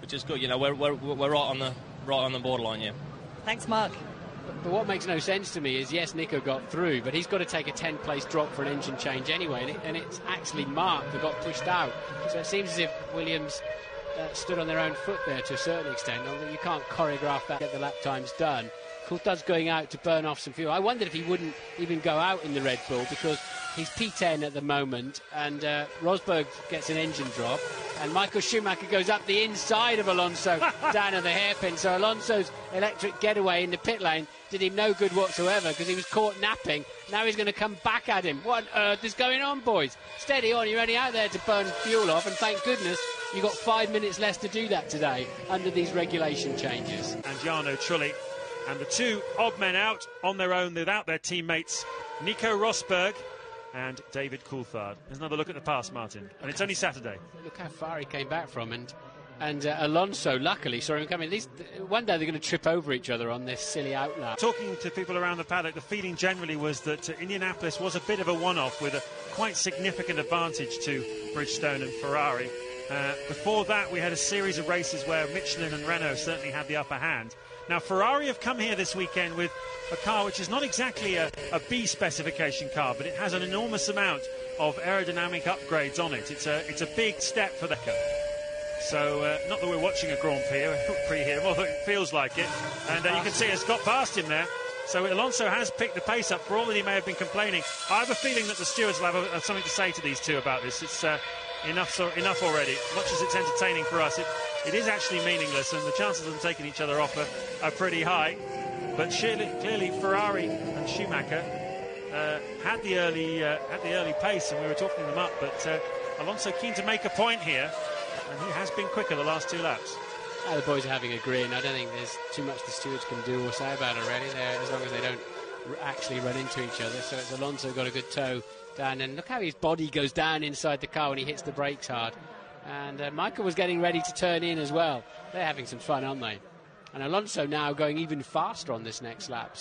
which is good. You know, we're right on the borderline here. Thanks, Mark. But what makes no sense to me is, yes, Nico got through, but he's got to take a 10-place drop for an engine change anyway, and it's actually Mark that got pushed out. So it seems as if Williams stood on their own foot there to a certain extent. Although you can't choreograph that, get the lap times done. Coulthard's going out to burn off some fuel. I wondered if he wouldn't even go out in the Red Bull, because he's P10 at the moment, and Rosberg gets an engine drop, and Michael Schumacher goes up the inside of Alonso down at the hairpin. So Alonso's electric getaway in the pit lane did him no good whatsoever, because he was caught napping. Now he's going to come back at him. What on earth is going on, boys? Steady on, you're only out there to burn fuel off, and thank goodness you've got 5 minutes less to do that today under these regulation changes. And Jarno Trulli. And the two odd men out on their own without their teammates, Nico Rosberg and David Coulthard. There's another look at the pass, Martin. And it's only Saturday. Look how far he came back from. And Alonso, luckily, saw him coming. At least one day they're going to trip over each other on this silly outlap. Talking to people around the paddock, the feeling generally was that Indianapolis was a bit of a one-off with a quite significant advantage to Bridgestone and Ferrari. Before that, we had a series of races where Michelin and Renault certainly had the upper hand. Now, Ferrari have come here this weekend with a car which is not exactly a B specification car, but it has an enormous amount of aerodynamic upgrades on it. It's a big step for the car. So, not that we're watching a Grand Prix here, although it feels like it. And you can see it's got past him there. So Alonso has picked the pace up, for all that he may have been complaining. I have a feeling that the stewards will have something to say to these two about this. It's enough already. Much as it's entertaining for us, it is actually meaningless, and the chances of them taking each other off are pretty high. But clearly Ferrari and Schumacher had the early pace, and we were talking them up. But Alonso keen to make a point here, and he has been quicker the last two laps. The boys are having a grin. I don't think there's too much the stewards can do or say about it really, as long as they don't actually run into each other. So it's Alonso got a good toe down, and look how his body goes down inside the car when he hits the brakes hard. And Michael was getting ready to turn in as well. They're having some fun, aren't they? And Alonso now going even faster on this next lap.